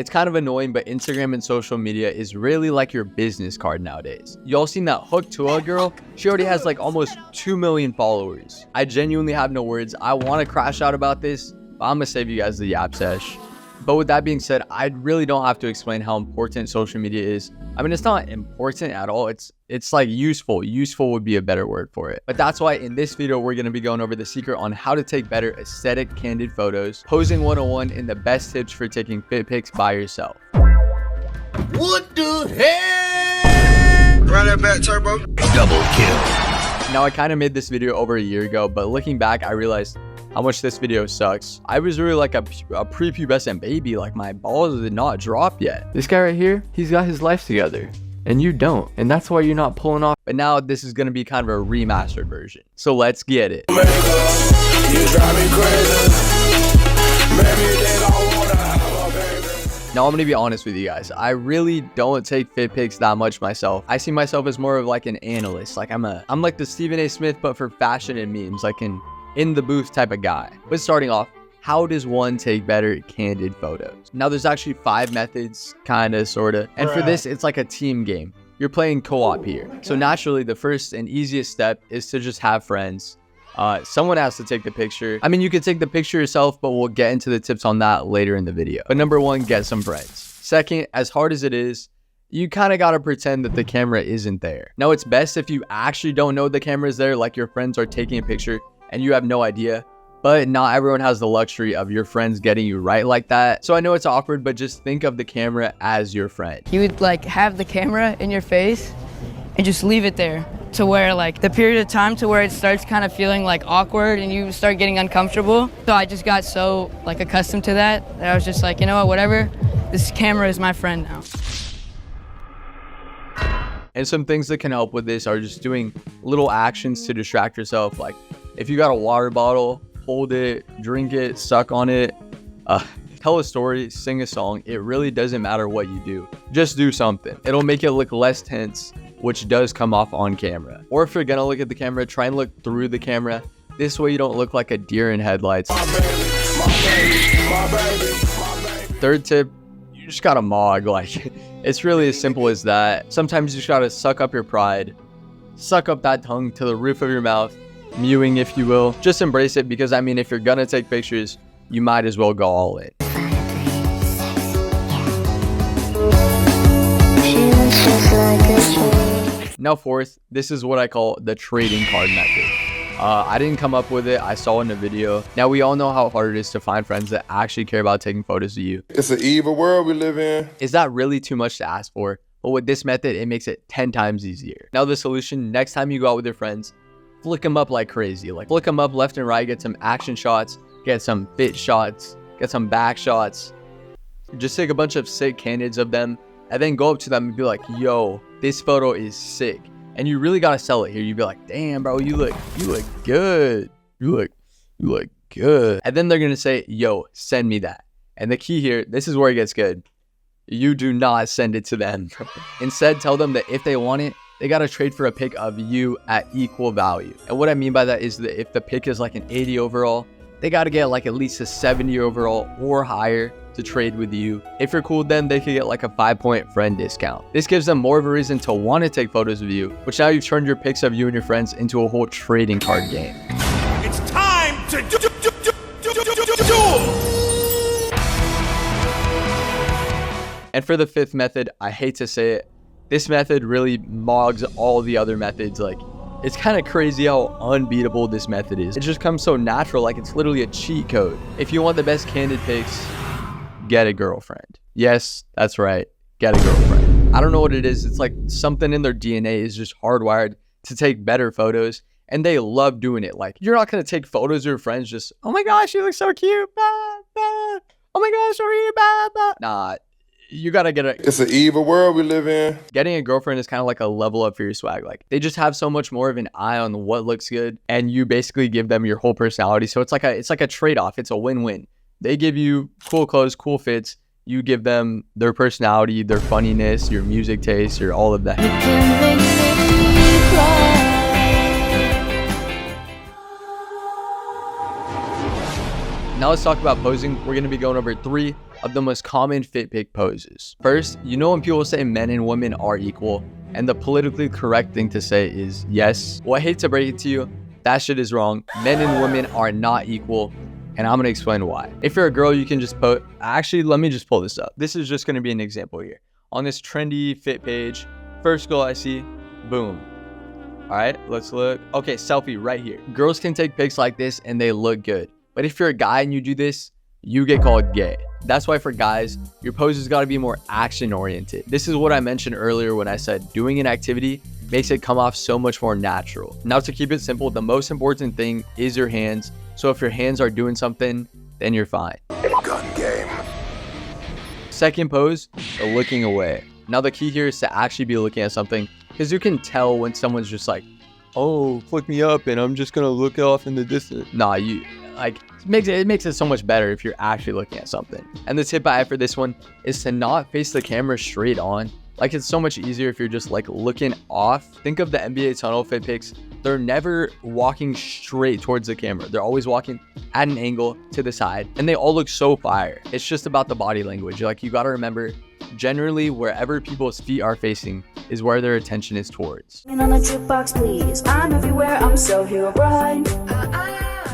It's kind of annoying, but Instagram and social media is really like your business card nowadays. Y'all seen that Hook to a girl? She already has like almost 2 million followers. I genuinely have no words. I want to crash out about this, but I'm gonna save you guys the yap sesh. But with that being said, I really don't have to explain how important social media is. I mean, it's not important at all. It's like useful. Useful would be a better word for it. But that's why in this video, we're going to be going over the secret on how to take better aesthetic candid photos, posing 101, and the best tips for taking fit pics by yourself. What the hell? Run that back, turbo. Double kill. Now, I kind of made this video over a year ago, but looking back, I realized how much this video sucks. I was really like a prepubescent baby. Like, my balls did not drop yet. This guy right here, he's got his life together and you don't, and that's why you're not pulling off. But now this is going to be kind of a remastered version, so let's get it. Now, I'm gonna be honest with you guys. I really don't take fit pics that much myself. I see myself as more of like an analyst. Like I'm like the Stephen A. Smith, but for fashion and memes, like in the booth type of guy. But starting off, how does one take better candid photos? Now, there's actually 5 methods, kind of, sort of. And for this, it's like a team game. You're playing co-op here. So naturally, the first and easiest step is to just have friends. Someone has to take the picture. I mean, you could take the picture yourself, but we'll get into the tips on that later in the video. But number 1, get some friends. Second, as hard as it is, you kind of got to pretend that the camera isn't there. Now, it's best if you actually don't know the camera is there, like your friends are taking a picture and you have no idea, but not everyone has the luxury of your friends getting you right like that. So I know it's awkward, but just think of the camera as your friend. You would like have the camera in your face and just leave it there to where like the period of time to where it starts kind of feeling like awkward and you start getting uncomfortable. So I just got so like accustomed to that I was just like, you know what, whatever, this camera is my friend now. And some things that can help with this are just doing little actions to distract yourself. Like if you got a water bottle, hold it, drink it, suck on it, tell a story, sing a song. It really doesn't matter what you do. Just do something. It'll make it look less tense, which does come off on camera. Or if you're gonna look at the camera, try and look through the camera. This way you don't look like a deer in headlights. My baby. Third tip, you just gotta mog. Like, it's really as simple as that. Sometimes you just gotta suck up your pride, suck up that tongue to the roof of your mouth, mewing if you will. Just embrace it, because I mean, if you're gonna take pictures, you might as well go all in. Now, fourth, this is what I call the trading card method. I didn't come up with it. I saw it in a video. Now, we all know how hard it is to find friends that actually care about taking photos of you. It's an evil world we live in. Is that really too much to ask for? But with this method, it makes it 10 times easier. Now, the solution, next time you go out with your friends, flick them up like crazy. Like, flick them up left and right, get some action shots, get some fit shots, get some back shots. Just take a bunch of sick candids of them, and then go up to them and be like, yo, this photo is sick. And you really gotta sell it here. You'd be like, damn, bro, you look good. You look good. And then they're gonna say, yo, send me that. And the key here, this is where it gets good. You do not send it to them. Instead, tell them that if they want it, they gotta trade for a pic of you at equal value. And what I mean by that is that if the pic is like an 80 overall, they gotta get like at least a 70 overall or higher to trade with you. If you're cool with them, they could get like a 5-point friend discount. This gives them more of a reason to want to take photos of you, which now you've turned your pics of you and your friends into a whole trading card game. It's time to do. And for the 5th method, I hate to say it, this method really mogs all the other methods. Like, it's kind of crazy how unbeatable this method is. It just comes so natural, like it's literally a cheat code. If you want the best candid pics, get a girlfriend. Yes, that's right. Get a girlfriend. I don't know what it is. It's like something in their DNA is just hardwired to take better photos, and they love doing it. Like, you're not going to take photos of your friends just, oh my gosh, you look so cute. Bah, bah. Oh my gosh, are you? Bah, bah. Nah, you got to get a... It's an evil world we live in. Getting a girlfriend is kind of like a level up for your swag. Like, they just have so much more of an eye on what looks good, and you basically give them your whole personality. So it's like a trade-off. It's a win-win. They give you cool clothes, cool fits. You give them their personality, their funniness, your music taste, your all of that. Now let's talk about posing. We're going to be going over 3 of the most common fit pic poses. First, you know when people say men and women are equal, and the politically correct thing to say is yes. Well, I hate to break it to you, that shit is wrong. Men and women are not equal, and I'm gonna explain why. If you're a girl, you can just put, actually, let me just pull this up. This is just gonna be an example here. On this trendy fit page, first girl I see, boom. All right, let's look. Okay, selfie right here. Girls can take pics like this and they look good. But if you're a guy and you do this, you get called gay. That's why for guys, your poses gotta be more action oriented. This is what I mentioned earlier when I said doing an activity makes it come off so much more natural. Now to keep it simple, the most important thing is your hands. So if your hands are doing something, then you're fine. Gun game. Second pose, the looking away. Now the key here is to actually be looking at something, because you can tell when someone's just like, oh, flick me up and I'm just gonna look off in the distance. Nah, you like it makes it so much better if you're actually looking at something. And the tip I have for this one is to not face the camera straight on. Like it's so much easier if you're just like looking off. Think of the NBA tunnel fit pics. They're never walking straight towards the camera. They're always walking at an angle to the side, and they all look so fire. It's just about the body language. Like you gotta remember, generally wherever people's feet are facing is where their attention is towards. On a jukebox, please. I'm everywhere. I'm so here, right?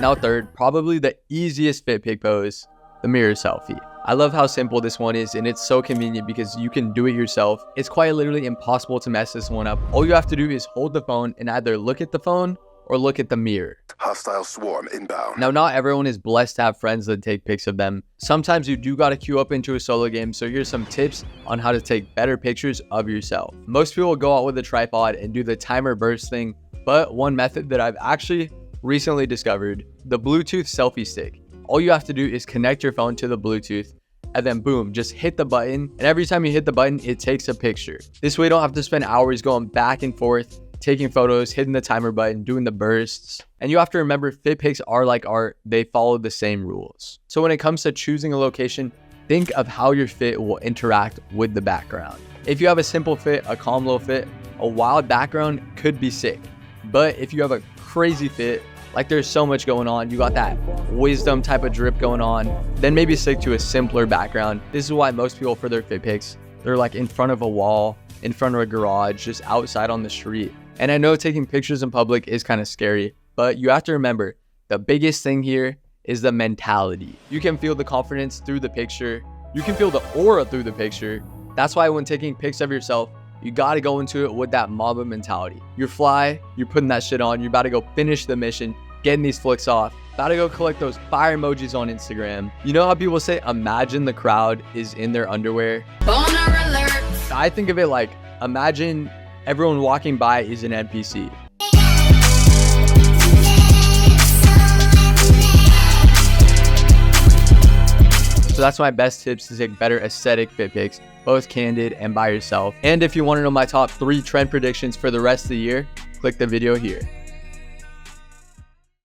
Now third, probably the easiest fit pic pose, the mirror selfie. I love how simple this one is, and it's so convenient because you can do it yourself. It's quite literally impossible to mess this one up. All you have to do is hold the phone and either look at the phone or look at the mirror. Hostile swarm inbound. Now, not everyone is blessed to have friends that take pics of them. Sometimes you do gotta queue up into a solo game, so here's some tips on how to take better pictures of yourself. Most people go out with a tripod and do the timer burst thing, but one method that I've actually recently discovered, the Bluetooth selfie stick. All you have to do is connect your phone to the Bluetooth and then boom, just hit the button. And every time you hit the button, it takes a picture. This way you don't have to spend hours going back and forth, taking photos, hitting the timer button, doing the bursts. And you have to remember, fit pics are like art. They follow the same rules. So when it comes to choosing a location, think of how your fit will interact with the background. If you have a simple fit, a calm little fit, a wild background could be sick. But if you have a crazy fit, like there's so much going on, you got that wisdom type of drip going on, then maybe stick to a simpler background. This is why most people for their fit pics, they're like in front of a wall, in front of a garage, just outside on the street. And I know taking pictures in public is kind of scary, but you have to remember, the biggest thing here is the mentality. You can feel the confidence through the picture. You can feel the aura through the picture. That's why when taking pics of yourself, you got to go into it with that Mamba mentality. You're fly, you're putting that shit on, you're about to go finish the mission, getting these flicks off, about to go collect those fire emojis on Instagram. You know how people say, imagine the crowd is in their underwear? Boner alert. I think of it like, imagine everyone walking by is an NPC. So that's my best tips to take better aesthetic fit pics, both candid and by yourself. And if you want to know my top 3 trend predictions for the rest of the year, click the video here.